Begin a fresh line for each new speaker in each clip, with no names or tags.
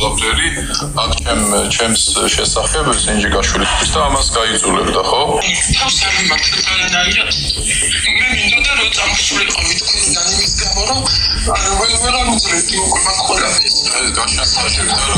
ყველაფერი აქ ჩემს შესახებ სინჯიკაშვილის და ამას გაიძულებდა, ხო?
თავს არ მიმართეთ არანაირად. მე მინდოდა რომ წამოსულიყო მითქნიდან იმის გამო რომ ვერ ამოძლებდი უკვე მაგ ყველაფერს.
ეს გაშანსაჭირდა რა.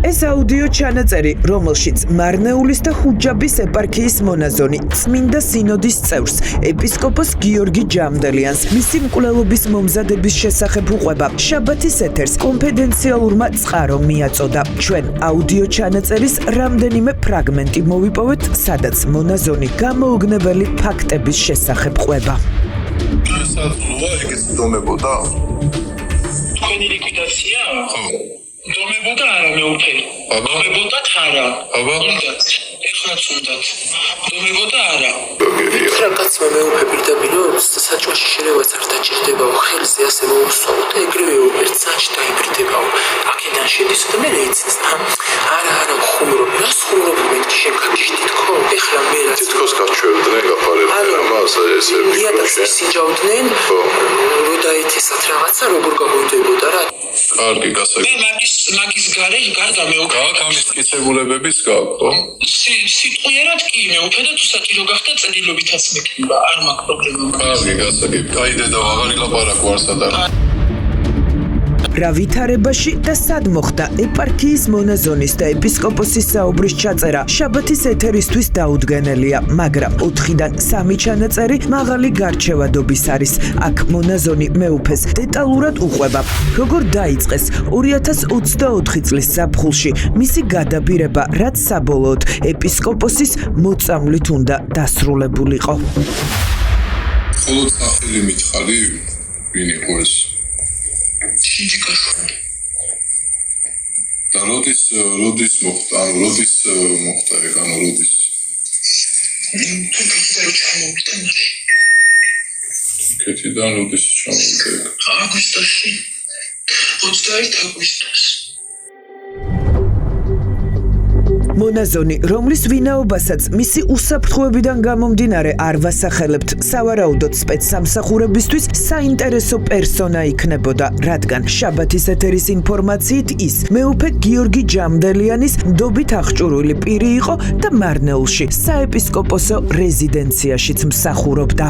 ეს აუდიო ჩანაწერი, რომელშიც მარნეულის და ხუჯაბის ეპარქიის მონაზონი წმინდა სინოდის წევრს, ეპისკოპოს გიორგი ჯამდელიანს, მისი მკვლელობის მომზადების შესახებ უყვება შაბათის ეთერს კონფიდენციალურმა წყარომ მიაწოდა. ჩვენ აუდიო ჩანაწერის რამდენიმე ფრაგმენტი მოვიპოვეთ, სადაც მონაზონი გამოუგნებელი ფაქტების შესახებ ყვება.
სასაცილოა ეგეც დომებოდა?
თქვენი ლიკვიდაცია?
ხო.
დომებოდა არა მეუფე. დომებოდა არა. უნდათ. ეხლაც უნდათ. დომებოდა არა.
რა კაცმა მეუფე პირდაპირ რომ საჭმაში შერევაც არ დაჭირდებაო, ხელზე ასე მოუსვაო და ეგრევე ერთ საჭი დაიბრდებაო. აქედან შედის და მე რეიცინს. არა ხუმრობ, რას ხუმრობ მე შენ გაგიშდით ხო? ეხლა მე რა
თითქოს გაჩვევდნენ გაფარებდნენ ამას ესე
ვიქნაშენ. სიჯავდნენ, რომ დაეთესათ რაღაცა როგორ გავუდებოდა რა.
კარგი, გასაგებია.
მე მაგის გარე გარდა მეუფე.
გაქვს ამის მტკიცებულებებიც გაქვს, ხო?
სიტყვიერად კი მეუფე და თუ საჭირო გახდა წერილობითაც მეკნება, არ მაქვს პრობლემა.
კარგი, გასაგებია. აი დედა აღარ ილაპარაკო არსად არ.
რა ვითარებაში და სად მოხდა ეპარქიის მონაზონის და ეპისკოპოსის საუბრის ჩაწერა შაბათის ეთერისთვის დაუდგენელია, მაგრამ 4-დან 3 ჩანაწერი მაღალი გარჩევადობის არის. აქ მონაზონი მეუფეს დეტალურად უყვება, როგორ დაიწყეს 2024 წლის ზაფხულში მისი გადაბირება, რაც საბოლოოდ ეპისკოპოსის მოწამვლით უნდა დასრულებულიყო.
მხოლოდ სახელი მითხარი, ვინ იყო ეს?
სინჯიკაშვილი.
და როდის მოხდა, როდის თურქეთიდან როდის ჩამოვიდა?
აგვისტოში. 21 აგვისტოს.
მონაზონი, რომლის ვინაობასაც მისი უსაფრთხოებიდან გამომდინარე არ ვასახელებთ, სავარაუდოდ სპეცსამსახურებისთვის საინტერესო პერსონა იქნებოდა, რადგან შაბათის ეთერის ინფორმაციით ის მეუფე გიორგი ჯამდელიანის ნდობით აღჭურვილი პირი იყო და მარნეულში საეპისკოპოსო რეზიდენციაშიც მსახურობდა.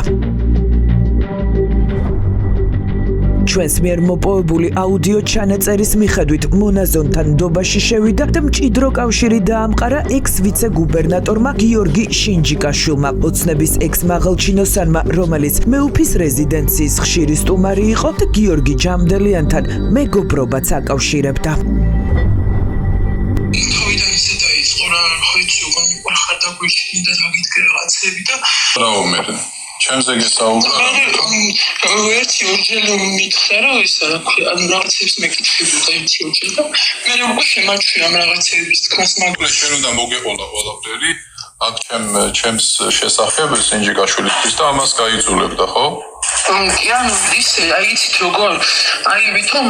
ჩვენს მიერ მოპოვებული აუდიო ჩანაწერის მიხედვით მონაზონთან ნდობაში შევიდა და მჭიდრო კავშირი დაამყარა ექს-ვიცე-გუბერნატორმა გიორგი შინჯიკაშვილმა, ოცნების ექს-მაღალჩინოსანმა, რომელიც მეუფის რეზიდენციის ხშირი სტუმარი იყო და გიორგი ჯამდელიანთან მეგობრობაც აკავშირებდა.
თავიდან ისე დაიწყო რა, ხო იცი უგან მიყვარხარ და გვიშინდა დაგიდგე რაღაცები და
რა უმერე? ჩემზე გესაუბრა?
ერთი ორჯერ მითხრა რომ ისა რა ქვია, ანუ რაღაცებს მეკითხებოდა ერთი ორჯერ და მე უკვე შემაჩვია ამ რაღაცების თქმას, მაგრამ
შენ უნდა მოგეყოლა ყველაფერი აქ ჩემს შესახებ სინჯიკაშვილისთვის და ამას გაიძულებდა, ხო?
კი, ანუ ისე, აი იცით როგორ, აი ვითომ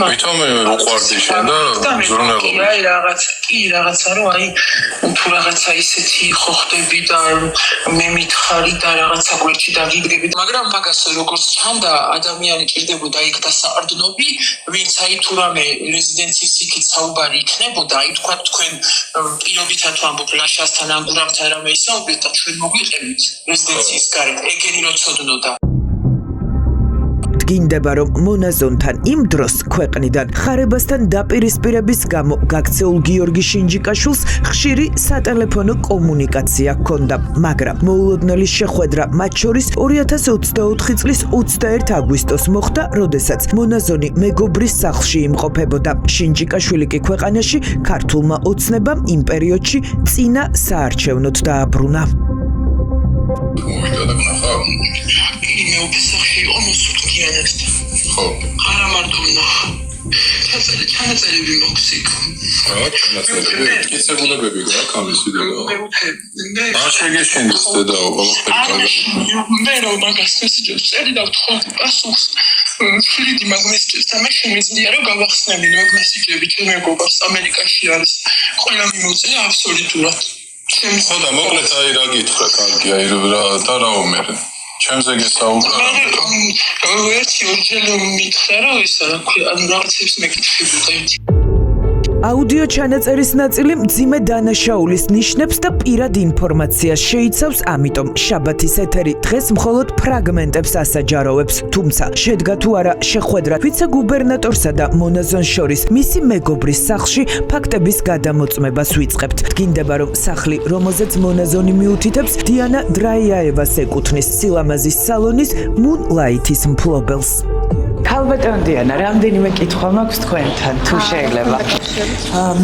უყვარდი შენ და ჟურნალისტი.
აი რაღაცა რომ აი თუ რაღაცა ისეთი ხო ხდები და მე მითხარი და რაღაცა გვერდში დაგიდგები, მაგრამ მაგას როგორც ჩანდა ადამიანი ჭირდებოდა იქ დასაყრდნობი, ვინც აი თუ რამე რეზიდენციის იქით საუბარი იქნებოდა, აი თქვა თქვენ პირობითად ვამბობ ლაშასთან ან გურამთან რამე ისაუბრეთ და ჩვენ მოგვიყევით რეზიდენციის გარეთ, ეგენი რო ცოდნოდა.
გინდება რომ მონაზონთან იმ დროს ქვეყნიდან ხარებასთან დაპირისპირების გამო გაქცეულ გიორგი შინჯიკაშვილს ხშირი სატელეფონო კომუნიკაცია ჰქონდა, მაგრამ მოულოდნელი შეხვედრა მათ შორის 2024 წლის 21 აგვისტოს მოხდა, როდესაც მონაზონი მეგობრის სახლში იმყოფებოდა. შინჯიკაშვილი კი ქვეყანაში ქართულმა ოცნებამ იმ პერიოდში წინა საარჩევნოდ დააბრუნა.
მეუფე სახლში იყო მოსუდგიანად.
ხო.
არა მარტო ნახა. ჩანაწერები მოხს იქ.
ჩანაწერები, მტკიცებულებები გაქვს ამის ვიდეო.
მეუფე,
არ შეგეშინდეს დედაო, ყველაფერი.
მე რომ მაგას მესიჯებს წერი და ვთხოვ პასუხს. შვიდი მაგ მესიჯებს და მე შემიძლია რომ გავახსნები მაგ მესიჯები ჩემ მეგობარს ამერიკაში არის. ყველა მიმოწია აბსოლუტურად.
ხო და მოკლედ აი რა გითხრა, კარგი, აი რა და რა უმერე. ჩემზე გესაუბრა.
ერთი ორჯერ მითხრა რომ ისა რა ქვია ანუ რაღაცებს მეკითხებოდა.
აუდიო ჩანაწერის ნაწილი მძიმე დანაშაულის ნიშნებს და პირად ინფორმაციას შეიცავს, ამიტომ შაბათის ეთერი დღეს მხოლოდ ფრაგმენტებს ასაჯაროვებს. თუმცა შედგა თუ არა შეხვედრა ვიცე-გუბერნატორსა და მონაზონს შორის მისი მეგობრის სახლში ფაქტების გადამოწმებას ვიწყებთ. დგინდება, რომ სახლი, რომელზეც მონაზონი მიუთითებს, დიანა დრაიაევას ეკუთვნის სილამაზის სალონის Moonlight-ის მფლობელს.
ქალბატონ დიანა, რამდენიმე კითხვა მაქვს თქვენთან, თუ შეიძლება.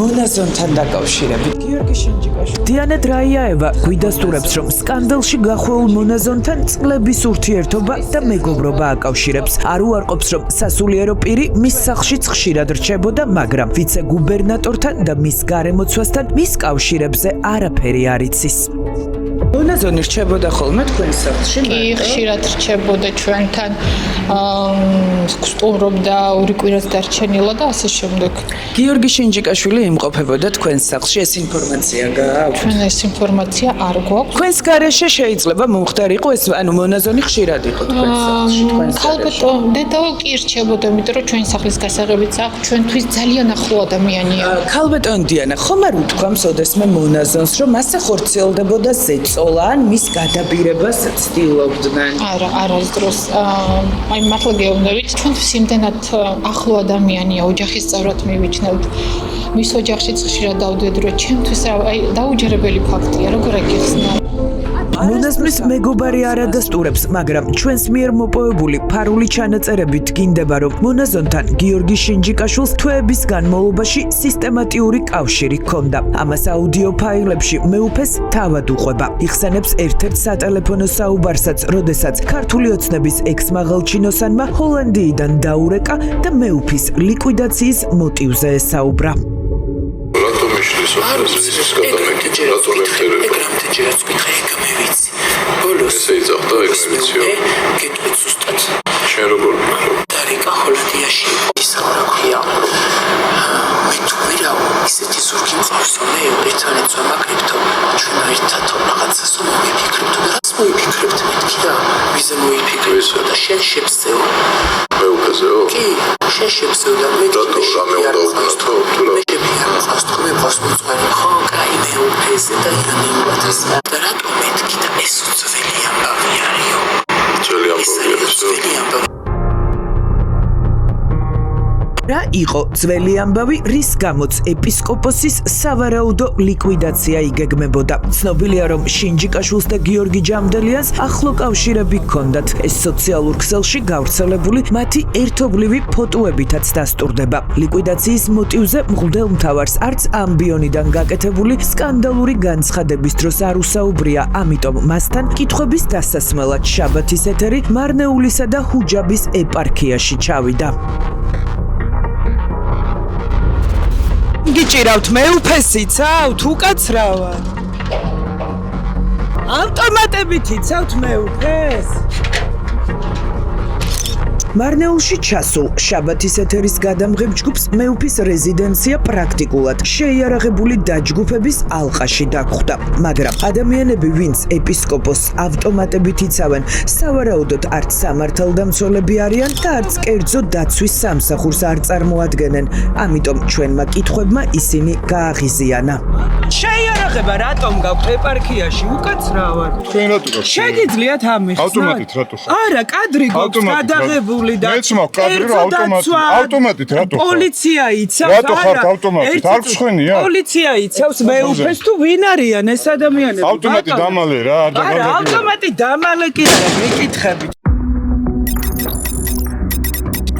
მონაზონთან დაკავშირებით. გიორგი შენჯიკაშვილი.
დიანა დრაიაევა გვიდასტურებს, რომ სკანდალში გახვეულ მონაზონთან წლების ურთიერთობა და მეგობრობა აკავშირებს. არ უარყოფს, რომ სასულიერო პირი მის სახლშიც ხშირად რჩებოდა, მაგრამ ვიცე-გუბერნატორთან და მის გარემოცვასთან მის კავშირებზე არაფერი არ იცის.
მონაზონი რჩებოდა ხოლმე თქვენ სახლში?
კი, ხშირად რჩებოდა ჩვენთან. სტუმრობდა ორი კვირას დარჩენილა და ასე შემდეგ.
გიორგი შენჯიკაშვილი იმყოფებოდა თქვენ სახლში, ეს ინფორმაცია გააქვთ?
ჩვენ ეს ინფორმაცია არ გვაქვს.
თქვენს გარეშე შეიძლება მომხდარიყო ეს, ანუ მონაზონი ხშირად იყო თქვენ სახლში, თქვენ გარეშე.
ქალბატონ დედაო კი რჩებოდა, იმიტომ რომ ჩვენი სახლის გასაღებიც აქვს, ჩვენთვის ძალიან ახლო ადამიანია.
ქალბატონ დიანა, ხომ არ უთქვამს ოდესმე მონაზონს, რომ მასე ხორციელდებოდა ზეწოლა ან მის გადაბირებას ცდილობდნენ?
არა, არასდროს. აი მართლა გეუბნებით, ჩვენთვის იმდენად ახლო ადამიანია, ოჯახის წევრად მივიჩნევთ. მის ოჯახშიც ხშირად დავდივართ, რომ ჩემთვის აი დაუჯერებელი ფაქტია, როგორ ეკიხსნა.
მონაზონის მეგობარი არ ადასტურებს, მაგრამ ჩვენს მიერ მოპოვებული ფარული ჩანაწერებით დგინდება, რომ მონაზონთან გიორგი შენჯიკაშვილს თვეების განმავლობაში სისტემატიური კავშირი ჰქონდა. ამას აუდიო ფაილებში მეუფეს თავად უყვება. იხსენებს ერთ-ერთ სატელეფონო საუბარსაც, როდესაც ქართული ოცნების ექს-მაღალჩინოსანმა ჰოლანდიიდან დაურეკა და მეუფის ლიკვიდაციის მოტივზე ესაუბრა.
რატომ იშლის ოფისის გადამეკითხვა, რატომ ეხერება?
ეგრამდეჯერაც მითხე, ეგ მე ვიცი. ბოლოს
ესე იძახდა ეგ მეციო.
გეტყვით ზუსტად.
შენ როგორ ვიქნებ?
დარიკა ჰოლანდიაში ისა რა ქვია. მე თუ ვერავ, ისეთი ზურგი მყავსო, მე ერთმანეთს ვამაგრებთო, ჩვენ ერთადო რაღაცას მოვიფიქრებთ და რაც მოვიფიქრებთ მეთქი და ვიზე მოიფიქრეთ და შენ შეფსეო.
მე უფეზეო?
კი, შენ შეფსეო და მე
რატო რამე უნდა უკნათო თუ რა?
მე პასპორტი ხო, კაი მე უფეზე და იანიმატის და რატო მეთქი და ეს უცველი ამბავი არისო?
ძველი ამბავია.
რა იყო ძველი ამბავი, რის გამოც ეპისკოპოსის სავარაუდო ლიკვიდაცია იგეგმებოდა. ცნობილია, რომ შენჯიკაშვილს და გიორგი ჯამდელიანს ახლო კავშირები ჰქონდათ. ეს სოციალურ ქსელში გავრცელებული მათი ერთობლივი ფოტოებითაც დასტურდება. ლიკვიდაციის მოტივზე მღვდელმთავარს არც ამბიონიდან გაკეთებული სკანდალური განცხადების დროს არ უსაუბრია, ამიტომ მასთან კითხვების დასასმელად შაბათის ეთერი მარნეულისა და ჰუჯაბის ეპარქიაში ჩავიდა.
გიჭირავთ, მე უფესი ცავთ, უკაცრავად. ავტომატებით იცავთ მე უფეს?
მარნეულში ჩასულ შაბათის ეთერის გადამღებ ჯგუფს მეუფის რეზიდენცია პრაქტიკულად შეიარაღებული დაჯგუფების ალყაში დაგხვდა. მაგრამ ადამიანები, ვინც ეპისკოპოსს ავტომატებით იცავენ, სავარაუდოდ არც სამართალდამცველები არიან და არც კერძო დაცვის სამსახურს არ წარმოადგენენ. ამიტომ ჩვენმა კითხვებმა ისინი გააღიზიანა.
შეიარაღება რატომ გაქვთ ეპარქიაში? უკაცრავად.
თქვენ რატო გაქვთ?
შეგიძლიათ ამიხსნათ?
ავტომატით რატო ხარ?
არა, კადრი გაქვთ გადაღებული.
მეც მაქვს კადრი, რომ ავტომატით რატო ხარ?
პოლიცია იცავს,
რატო ხარ ავტომატით? არ გსხვენია?
პოლიცია იცავს მე უფეს თუ ვინ არიან ეს ადამიანები?
ავტომატი დამალე რა,
არა, ავტომატი დამალე კი არა, მეკითხებით.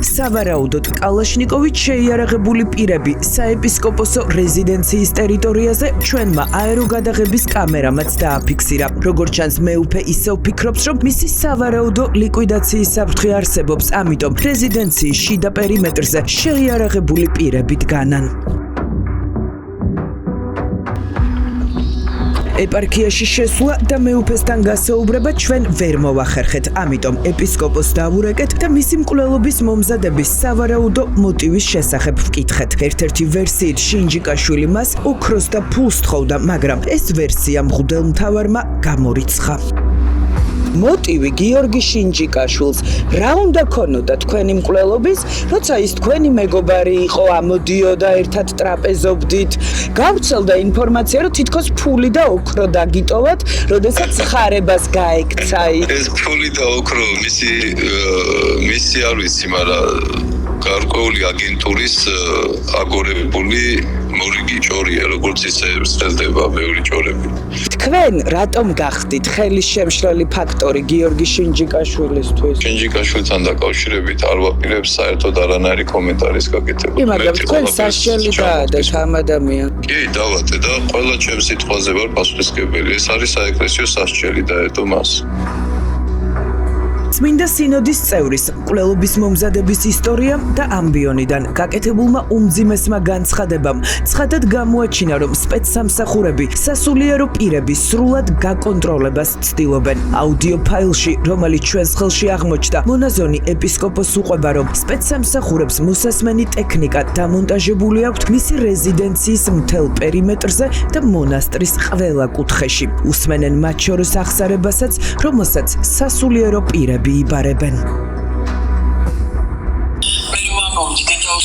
სავარაუდოდ კალაშნიკოვით შეიარაღებული პირები საეპისკოპოსო რეზიდენციის ტერიტორიაზე ჩვენმა აეროგადაღების კამერამაც დააფიქსირა. როგორც ჩანს, მეუფე ისევ ფიქრობს, რომ მისი სავარაუდო ლიკვიდაციის საფრთხე არსებობს, ამიტომ რეზიდენციის შიდა პერიმეტრზე შეიარაღებული პირები დგანან. ეპარქიაში შესვლა და მეუფესთან გასაუბრება ჩვენ ვერ მოვახერხეთ, ამიტომ ეპისკოპოსს დავურეკეთ და მისი მკვლელობის მომზადების სავარაუდო მოტივის შესახებ ვკითხეთ. ერთ-ერთი ვერსიით შენჯიკაშვილი მას ოქროს და ფულს თხოვდა, მაგრამ ეს ვერსია მღვდელმთავარმა გამორიცხა. მოტივი გიორგი შინჯიკაშვილს რა უნდა ქონოდა თქვენი მკვლელობის, როცა ის თქვენი მეგობარი იყო, ამოდიოდა ერთად ტრაპეზობდით, გავრცელდა ინფორმაცია, რომ თითქოს ფული და ოქრო დაგიტოვათ, როდესაც ხარებას გაექცა.
ეს ფული და ოქრო მისი არ ვიცი, მაგრამ გარკვეული აგენტურის აგორებული მორიგი ჭორია, როგორც ისე ვრცელდება ბევრი ჭორები.
თქვენ რატომ გახდით ხელის შემშლელი ფაქტორი გიორგი შინჯიკაშვილისთვის?
შინჯიკაშვილთან დაკავშირებით არ ვაპირებს საერთოდ არანაირი კომენტარის გაკეთება.
მაგრამ თქვენ სასჯელი დაადეთ ამ ადამიანს.
კი, დავადე და ყველა ჩემს სიტყვაზე ვარ პასუხისმგებელი. ეს არის საეკლესიო სასჯელი დაედო მას.
წმინდა სინოდის წევრის მკვლელობის მომზადების ისტორია და ამბიონიდან გაკეთებულმა უმძიმესმა განცხადებამ ცხადად გამოაჩინა, რომ სპეცსამსახურები სასულიერო პირების სრულად გაკონტროლებას ცდილობენ. აუდიო ფაილში, რომელიც ჩვენს ხელში აღმოჩნდა, მონაზონი ეპისკოპოსს უყვება, რომ სპეცსამსახურებს მოსასმენი ტექნიკა დამონტაჟებული აქვთ მისი რეზიდენციის მთელ პერიმეტრზე და მონასტრის ყველა კუთხეში. უსმენენ მათ შორის ახსარებასაც, რომელსაც სასულიერო პირები იბარებენ.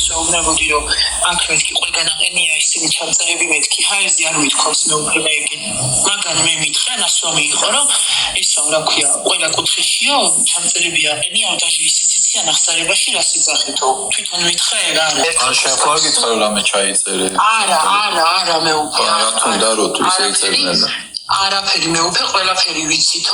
ვეუბნებოდი, რომ აქ მეთქი ყველგან აყენია ისინი ჩამწერები მეთქი, ჰაერზე არ მithქოს მეუფება ეგენ. მაგრამ მე მითხრა, ნასვამი იყო, რომ ისო რა ქვია, ყველა კუთხეშიო ჩამწერები აყენია, ოდაჟე ისიც იციან ახსარებაში რას იძახითო. თვითონ მითხრა ეგ არა.
ან შეხვარ გითხრა რომ რამე ჩაიწერე.
არა მეუფე.
რა თუნდა რომ თუ ისე იწერდნენ.
არაფერი მეუფე, ყველაფერი ვიცით.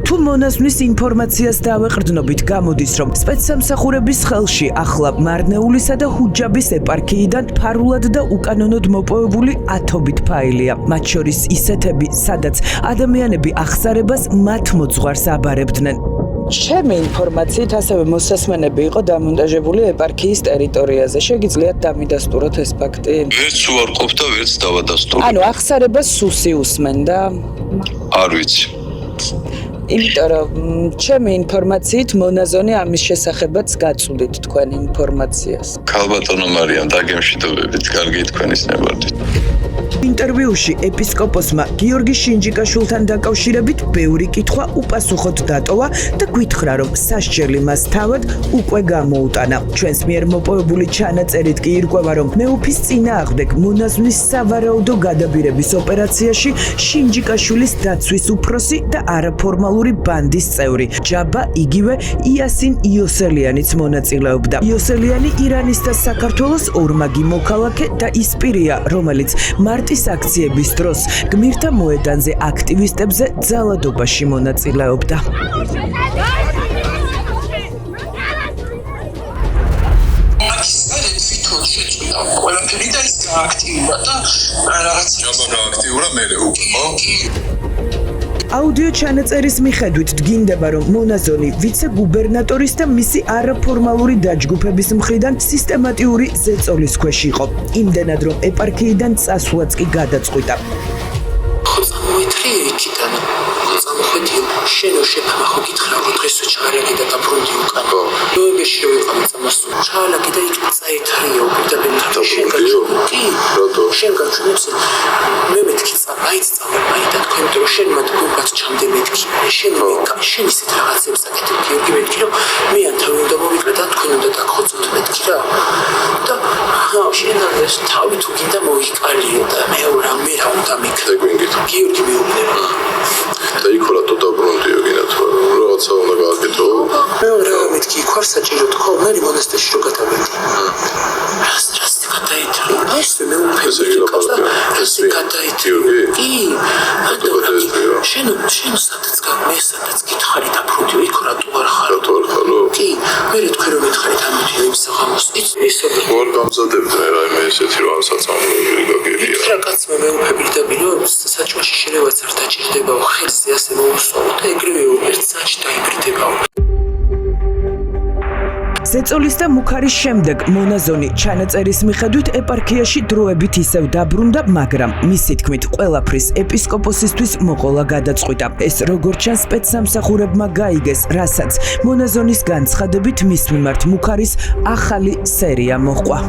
თუ მონაზონის ინფორმაციას დავეყრდნობით, გამოდის, რომ სპეცსამსახურების ხელში ახლა მარნეულისა და ჰუჯაბის ეპარქიიდან ფარულად და უკანონოდ მოპოვებული ათობით ფაილია. მათ შორის ისეთები, სადაც ადამიანები ახსარებას მათ მოძღვარს აბარებდნენ. ჩემი ინფორმაციით ასევე მოსასმენები იყო დამონტაჟებული ეპარქიის ტერიტორიაზე. შეგიძლიათ დამიდასტუროთ ეს ფაქტი?
ვერც უარყოფ და ვერც დავადასტურებ.
ანუ ახსარებას სუსი უსმენდა?
არ ვიცი.
იმიტომ რომ ჩემი ინფორმაციით მონაზონი ამის შესახებაც გაწუდით თქვენ ინფორმაციას.
ქალბატონო მარიამ, დაგემშვიდობებით, კარგი თქვენის ნებართვით.
ინტერვიუში ეპისკოპოსმა გიორგი შინჯიკაშვილთან დაკავშირებით ბევრი კითხვა უპასუხოდ დატოვა და გითხრა, რომ სასჯელი მას თავად უკვე გამოუტანა. ჩვენს მიერ მოპოვებული ჩანაწერით კი ირკვევა, რომ მეუფის წინააღმდეგ მონაზონის სავარაუდო გადაბირების ოპერაციაში შინჯიკაშვილის დაცვის უფროსი და არაფორმალური ბანდის წევრი ჯაბა იგივე იასინ იოსელიანიც მონაწილეობდა. იოსელიანი ირანის და საქართველოს ორმაგი მოქალაქე და ის პირია, რომელიც მარტის აქციების დროს გმირთა მოედანზე აქტივისტებზე ძალადობაში მონაწილეობდა.
ყველაფერი და ის გააქტიურა და რაღაც
ჯაბა გააქტიურა მერე უკვე, ხო?
აუდიო ჩანაწერის მიხედვით დგინდება, რომ მონაზონი ვიცე-გუბერნატორის და მისი არაფორმალური დაჯგუფების მხრიდან სისტემატიური ზეწოლის ქვეშ იყო. იმდენად, რომ ეპარქიიდან წასვლაც კი გადაწყვიტა.
ხო წამოეთრიე იქიდან, წამოხვედიო, შენო შეფამა ხო გითხრა, რომ დღეს ჩაალაგე და დაბრუნდი უკან. ნოემბერში ვიყავი წამოსულ, ჩაალაგე და იქ წაეთრიე უკიდაბენ თქო შენ გაჩვენე. შენ გაჩვენებს მე მეთქი წამაიც წამაი და თქვენ რომ შენ მათ გუბაც ჩამდე მეთქი. შენ ისეთ რაღაცებს აკეთებ გიორგი მეთქი რომ მე ან თავი უნდა მოვიკრა და თქვენ უნდა დაგხოცოთ მეთქი რა. და შენ ეს თავი თუ გინდა მოიკალიო და მე რა უნდა მიქრა გიორგი მეუბნება.
და იქ რა დაბრუნდიო გინათ რაღაცა უნდა გააკეთო.
მე რა მეთქი იქ ვარ საჭირო თქო მე მონასტერში რო გადავედი. რას გადაითრი? ეს მე უფეზე ეს გადაითრი. კი. შენ სადაც სადაც გითხარი დაბრუნდიო იქ რატო არ ხარ? კი. მე თქვენ რომ მითხარით ამოდი იმ საღამოს. ისე
ვარ გამზადებდნენ რაიმე ესეთი რომ საწამული გაგერია.
რა კაცმა მე უფებრიდები რომ საჭმაში შენევაც არ დაჭირდებაო ხელზე ასე მოუსწავლო და ეგრევე ერთ საჭი დაიბრდებაო.
ზეწოლის და მუქარის შემდეგ მონაზონი ჩანაწერის მიხედვით ეპარქიაში დროებით ისევ დაბრუნდა, მაგრამ მისი თქმით ყველაფრის ეპისკოპოსისთვის მოყოლა გადაწყვიტა. ეს როგორც ჩანს სპეცსამსახურებმა გაიგეს, რასაც მონაზონის განცხადებით მის მიმართ მუქარის ახალი სერია მოჰყვა.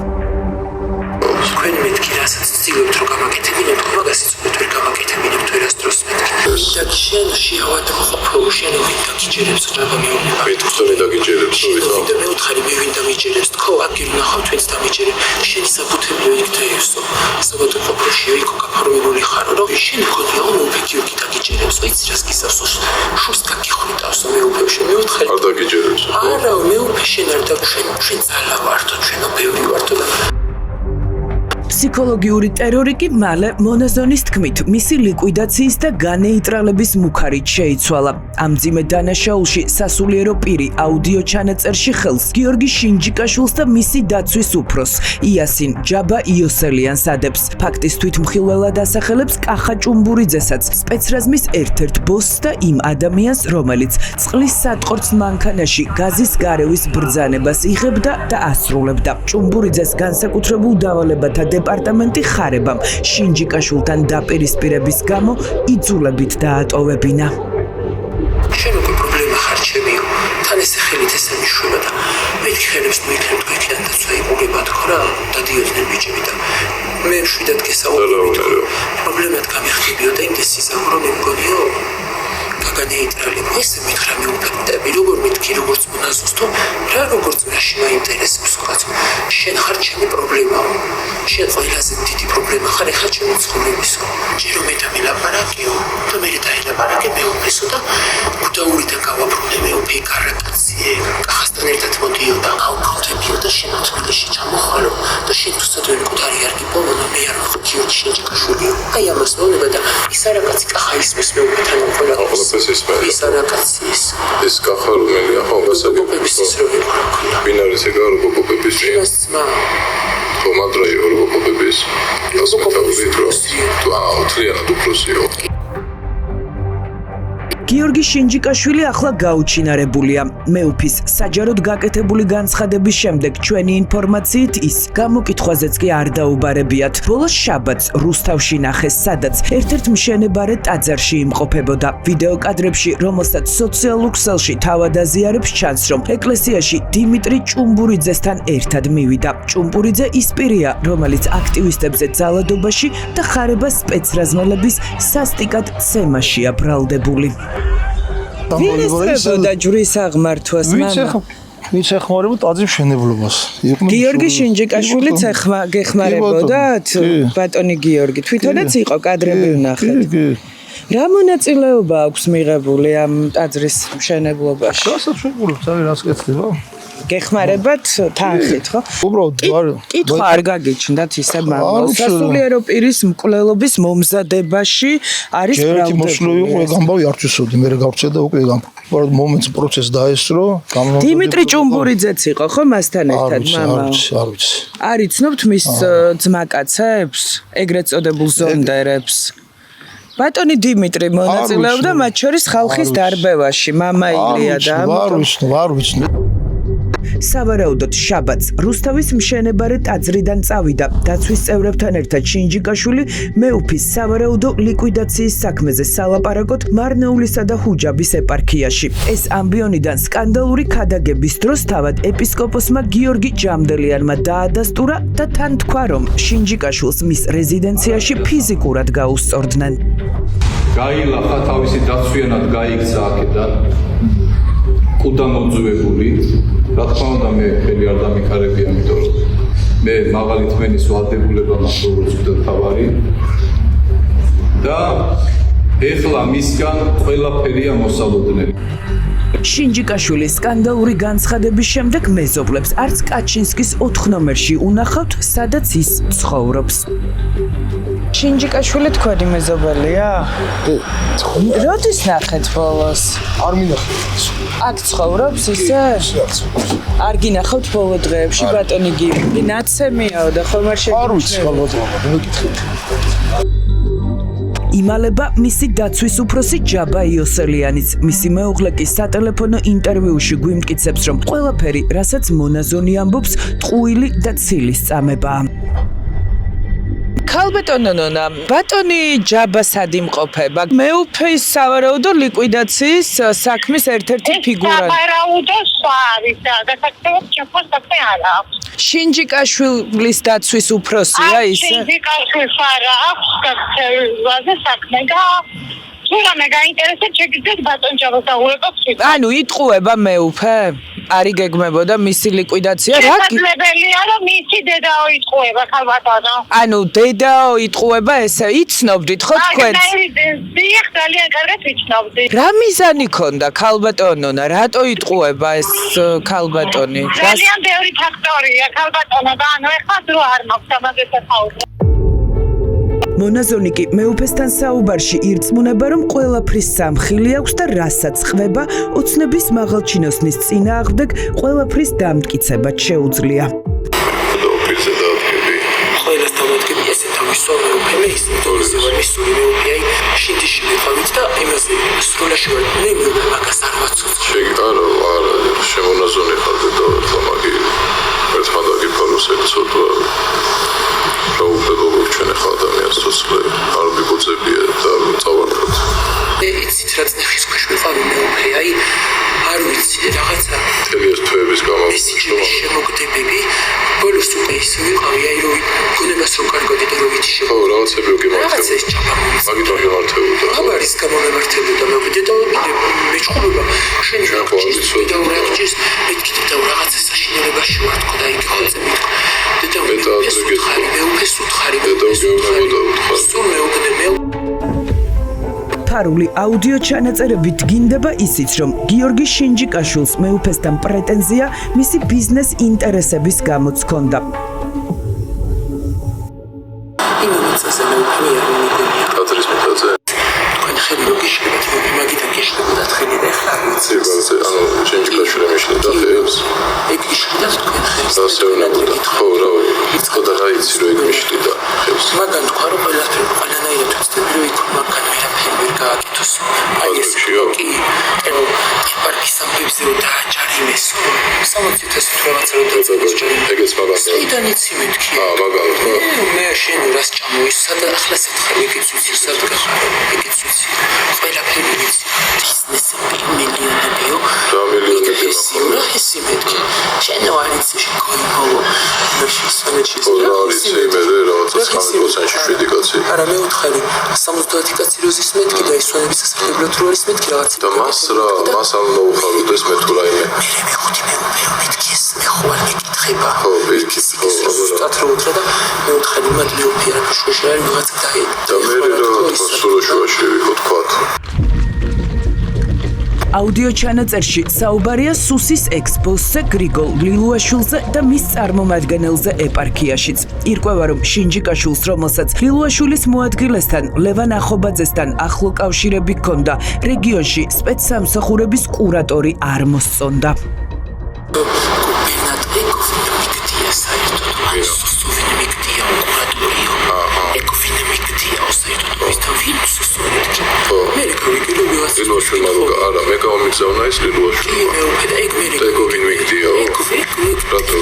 თქვენ მეთქი რასაც ცდილობთ რომ გამაკეთებინებთ, მაგასაც ვერ გამაკეთებინებთ ვერასდროს მეთქი.
გიჯერებს?
შენ შეავად მოყო შენ ვინდა გიჯერებს ჭრება მეუბნება.
ვინდა დაგიჯერებს?
ვინდა მეუთხარი მე ვინდა მიჯერებს თქო აგერ ნახავ თქვენს დამიჯერებ. შენი საფუთებია იქ დაიერსო. საბათო ყოფოში იქ გაფორმებული ხარო რომ შენ გქონია მეუბე გიორგი დაგიჯერებს. ვიცი რას გისავსოს. შურს გაგიხვნიტავს მეუბე შენ მეუთხარი.
არ დაგიჯერებს?
არა მეუბე შენ არ შენ ძალა ვართო ჩვენო ბევრი ვართო და
ფსიქოლოგიური ტერორი კი მალე მონაზონის თქმით მისი ლიკვიდაციის და განეიტრალების მუქარით შეიცვალა. ამ მძიმე დანაშაულში სასულიერო პირი აუდიო ჩანაწერში ხელს გიორგი შინჯიკაშვილს და მისი დაცვის უფროს იასინ ჯაბა იოსელიანს ადებს. ფაქტის თვითმხილველად ასახელებს კახა ჭუმბურიძესაც, სპეცრაზმის ერთ-ერთ ბოსს და იმ ადამიანს, რომელიც წყლის სატყორც მანქანაში გაზის გარევის ბრძანებას იღებდა და ასრულებდა. ჭუმბურიძეს განსაკუთრებულ დავალებათა დეპარტამენტი ხარებამ შინჯიკაშვილთან დაპირისპირების გამო იძულებით დაატოვებინა.
შენ უკვე პრობლემა ხარჩებიო თან ესე ხელით ესე მიშულა და მეთქი ხელებს მოიქნებ თქვენთან და წაიყურებათ ხო რა დადიოდნენ ბიჭები და მე შვიდად გესაუბრებთ პრობლემად გამიხდებიო და იმდეს ისახო რომ მგონიო გაგანეიტრალი ესე მითხრა მეუფეთები როგორ მეთქი როგორც მონაზოსთო რა როგორც მაშინ მაინტერესებს ხაც შენ ხარ ჩემი პრობლემა შენ ყველაზე დიდი პრობლემა ხარ ეხლა ჩემი ცხოვრებისო ჯერო მე და მილაპარაკიო და მე დაილაპარაკე მეუფესო და გუდაურიდან გავაბრუნე მეუფე კარაკაციე კახასთან ერთად მოდიო და გავხდებიო და შენ თბილისში ჩამოხვალო და შენ თუსაც ვერ მკვდარი არ გიპოვო მე არ ვხდიო შინჯიკაშვილიო აი ამას მონება და ის არაკაცი კახა ისმის მეუფეთან ყველა ის არაკაცის
ეს კახა რომელია ხო გასაგებია ვინ არის ეგ რობოკოპების
ძმა
თომადრაი რობოკოპების თლიანად უფროსიო
გიორგი შინჯიკაშვილი ახლა გაუჩინარებულია. მეუფის საჯაროდ გაკეთებული განცხადების შემდეგ ჩვენი ინფორმაციით ის გამოკითხვაზეც კი არ დაუბარებიათ. ბოლოს შაბათს რუსთავში ნახეს, სადაც ერთ-ერთ მშენებარე ტაძარში იმყოფებოდა. ვიდეო კადრებში, რომელსაც სოციალურ ქსელში თავად აზიარებს, ჩანს, რომ ეკლესიაში დიმიტრი ჭუმბურიძესთან ერთად მივიდა. ჭუმბურიძე ის პირია, რომელიც აქტივისტებზე ძალადობაში და ხარებას სპეცრაზმელების სასტიკად ცემაშია ბრალდებული. ვინ ესწრებოდა ჯვრის აღმართვას, მამა?
ვინც ეხმარებოდა ტაძრის მშენებლობას.
გიორგი შინჯიკაშვილიც გეხმარებოდათ? ბატონი გიორგი, თვითონაც იყო კადრები ვნახეთ. რა მონაწილეობა აქვს მიღებული ამ ტაძრის მშენებლობაში?
გასაშვებული, თავი რას კეთდება?
გეხმარებათ თანხით, ხო?
უბრალოდ
კითხვა არ გაგიჩნდათ ისე მამალ. სასულიერო პირის მკვლელობის მომზადებაში არის
პრობლემა. ერთი მოსვლოვი იყო, ეგ ამბავი არ ვცოდი, მე გავწე და უკვე უბრალოდ მომენტს პროცესი დაესწრო.
დიმიტრი ჭუმბურიძეც იყო, ხო, მასთან ერთად მამა?
არ ვიცი.
არ იცნობთ მის ძმაკაცებს, ეგრეთ წოდებულ ზონდერებს? ბატონი დიმიტრი მონაწილეობდა მათ შორის ხალხის დარბევაში, მამა ილია და
არ ვიცი.
სავარაუდოდ შაბათს რუსთავის მშენებარე ტაძრიდან წავიდა დაცვის წევრებთან ერთად შინჯიკაშვილი მეუფის სავარაუდო ლიკვიდაციის საქმეზე სალაპარაკოდ მარნეულისა და ჰუჯაბის ეპარქიაში. ეს ამბიონიდან სკანდალური ქადაგების დროს თავად ეპისკოპოსმა გიორგი ჯამდელიანმა დაადასტურა და თან თქვა, რომ შინჯიკაშვილს მის რეზიდენციაში ფიზიკურად გაუსწორდნენ.
გაილახა თავისი დაცვიანად გაიქცა აქედან კუდა მოძვებული. რა თქმა უნდა მე ხელი არ დამიქარები, ამიტომ მე მაღალი თმენის ვალდებულება მაქვს როგორც თავარი და ეხლა მისგან ყველაფერია მოსალოდნელი.
შინჯიკაშვილის სკანდალური განცხადების შემდეგ მეზობლებს არც კაჩინსკის 4 ნომერში უნახავთ, სადაც ის ცხოვრობს. შინჯიკაშვილი თქვენი მეზობელია? როდის ნახეთ ბოლოს?
არ მინახეთ.
აქ ცხოვრობს ისე? არ გინახავთ ბოლო დღეებში ბატონი გიორგი? ნაცემიაო და ხომ არ
არ ვიცი, ალბათ მეკითხეთ.
იმალება მისი დაცვის უფროსი ჯაბა იოსელიანიც. მისი მეუღლე კი სატელეფონო ინტერვიუში გვიმტკიცებს, რომ ყველაფერი, რასაც მონაზონი ამბობს, ტყუილი და ცილის წამებაა. ქალბატონონა, ბატონი ჯაბა სად იმყოფება? მეუფის სავარაუდო ლიკვიდაციის საქმის ერთ-ერთი ფიგურა.
სავარაუდო არის და გასაკეთებლად ჩემთვის არა აქვს.
შინჯიკაშვილის დაცვის უფროსია ისე?
შინჯიკაშვილს არა აქვს გასაკეთებლაზე საქმე და თუ რამე გაინტერესებს, შეგიძლიათ ბატონჯაბოს დაურეკოთ თვითონ.
ანუ იტყუება მეუფე? არი გეგმებოდა მისი ლიკვიდაცია რა?
შესაძლებელია, რომ მისი დედაო იტყუება ქალბატონო.
ანუ დედაო იტყუება ესე იცნობდით ხო თქვენ?
დიახ, ძალიან კარგად ვიცნობდი.
რა მიზანი ქონდა ქალბატონონა? რატო იტყუება ეს ქალბატონი?
ძალიან ბევრი ფაქტორია ქალბატონო და ანუ ეხლა დრო არ მაქვს ამაზე საუბარი.
მონაზონი კი მეუფესთან საუბარში ირწმუნება, რომ ყველაფრის სამხილი აქვს და რასაც ხვება, ოცნების მაღალჩინოსნის წინააღმდეგ ყველაფრის დამტკიცება შეუძლია.
ყველას დამატკები ესე თავის მეუფემ ის თორიზევა მისული მეუფეი შინდიში მიყავით და იმაზე სროლაში ვარ მე მაგას არ ვაცოცხლე.
შეგიტარო არა შემონაზონი ხარდე და ერთხელ მაგი ერთხელ დაგიფაროს ეგ ცოტა რაუბლებო ჩვენ ახლა ადამიანს ცოცხლე არ მიბოძებია და წავარდოთ.
იცით რაც ნახის ქვეშ ვიყავი მეუფე აი არ ვიცი რაღაცა
მთელი ეს თვეების გამავიდა
შემოგდებები ბოლოს უკვე ისე ვიყავი აი რომ გონებას რომ კარგოდი და რომ ვიცი
ხო რაღაცები უკვე მართებოდა მაგით არ მართებოდა
აბარის გამომემართებოდა მოვიდე და მეჭყურება შენ რა და ურაგჭის მეთქით და რაღაცა საშინელებაში ვარ თქო და იქ ხოლმე მეთქი და მეუფეს უთხარი სულ მეუბნე მე
ფარული აუდიო ჩანაწერები დგინდება ისიც, რომ გიორგი შინჯიკაშვილს მეუფესთან პრეტენზია მისი ბიზნეს ინტერესების გამოც ჰქონდა.
იმენიცაზე მეუფე არ მიგონია.
ტაძრის მიწაზე.
თქვენ ხელი რო გიშლებთ, მაგითან გიშლებოდა თხელი და ახლა არ ვიცი.
ანუ შინჯიკაშვილი მიშლიდა ხელს.
ეგ გიშლიდა თქვენ ხელს.
ასე უნდა ხო რა ვიცი და რა იცი რომ ეგ მიშლიდა ხელს.
მაგან თქვა რომ ყველანაირად ვწდები რომ იქ მაგან ვერ გააკეთოს. აი ეს კი პარკის სამბებზე რომ დააჭარიმეს. 60,000 რაღაცა რომ დააჭარიმეს.
ეგეც მაგალითად.
საიდან იცი მეთქი?
მაგალითად.
მე შენ რას ჩამოისცა და ახლა სათხარი ეგეც ვიცი სადღა. ეგეც ვიცი. ყველაფერი ვიცი. ბიზნესები მილიონებიო.
რა მილიონები
მაქვს? ესე მეთქი. შენ არ იცი შეგოიმოვო. მეშისონეჩი.
რა იცი მე რაღაცა 19%-ში 7 კაცი.
არა მე უთხარი 70 კაცი როზის მეთქი და ისვენების სასახლებლად რო არის მეთქი რაღაცა.
და მას არ უნდა უხაროდეს მე თუ რაიმე.
მეხუთი მე მეთქი ეს მე ხო არ მეკითხება.
ხო ვიქის ხო
ზუსტად რო უთხრა და მე უთხარი მათ მეუფე არ შუაში არის რაღაცა დაედა.
და მე რა სულ შუაში ვიყო თქვა.
აუდიო ჩანაწერში საუბარია სუსის ექსპოსზე გრიგოლ ლილუაშვილზე და მის წარმომადგენელზე ეპარქიაშიც. ირკვევა, რომ შინჯიკაშვილს, რომელსაც ლილუაშვილის მოადგილესთან ლევან ახობაძესთან ახლო კავშირები ჰქონდა, რეგიონში სპეცსამსახურების კურატორი არ მოსწონდა.
ლილუაშვილმა არა მე გამომიგზავნა ის ლილუაშვილმა.
მე ეგ მე
ეგ ვინ მიგდიო? რატო?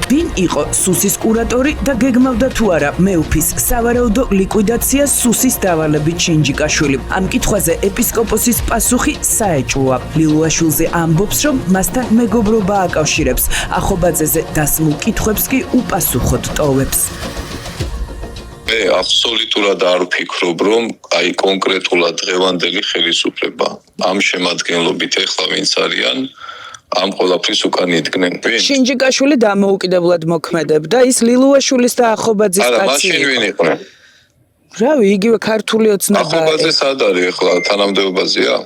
ვინ იყო სუსის კურატორი და გეგმავდა თუ არა მეუფის სავარაუდო ლიკვიდაცია სუსის დავალებით შინჯიკაშვილი? ამ კითხვაზე ეპისკოპოსის პასუხი საეჭვოა. ლილუაშვილზე ამბობს, რომ მასთან მეგობრობა აკავშირებს, ახობაძეზე დასმულ კითხვებს კი უპასუხოდ ტოვებს.
მე აბსოლუტურად არ ვფიქრობ, რომ აი კონკრეტულად დღევანდელი ხელისუფლება ამ შემადგენლობით ეხლა ვინც არიან, ამ ყველაფრის უკან იდგნენ.
შინჯიკაშვილი დამოუკიდებლად მოქმედებდა, ის ლილუაშვილის და ახობაძის კაცი.
არა, მაშინ ვინ იყვნენ?
რავი, იგივე ქართული ოცნება.
ახობაძე სად არის ეხლა თანამდებობაზეა?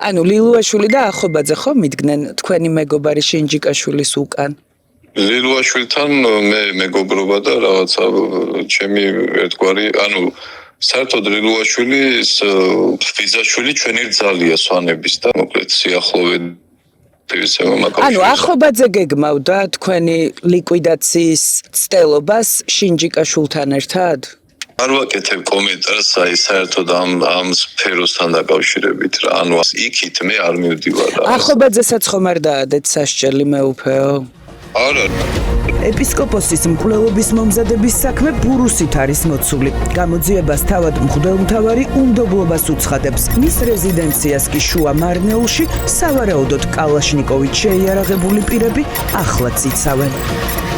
ანუ ლილუაშვილი და ახობაძე ხო მიდგნენ თქვენი მეგობარი შინჯიკაშვილის უკან?
ლილუაშვილთან მე მეგობრობა და რაღაცა ჩემი ერთგვარი, ანუ საერთოდ ლილუაშვილის ვიზაშვილი ჩვენი რძალია სვანების და მოკლედ სიახლოვეს
ანუ ახობაძე გეგმავდა თქვენი ლიკვიდაციის ცდელობას შინჯიკაშვილთან ერთად?
არ ვაკეთებ კომენტარს აი საერთოდ ამ სფეროსთან დაკავშირებით რა, ანუ იქით მე არ მივდივარ.
ახობაძესაც ხომ არ დაადეთ სასჯელი მეუფეო?
არა.
ეპისკოპოსის მკვლელობის მომზადების საქმე ბურუსით არის მოცული. გამოძიებას თავად მღვდელმთავარი უნდობლობას უცხადებს. მის რეზიდენციას კი შუა მარნეულში სავარაუდოდ კალაშნიკოვით შეიარაღებული პირები ახლაც იცავენ.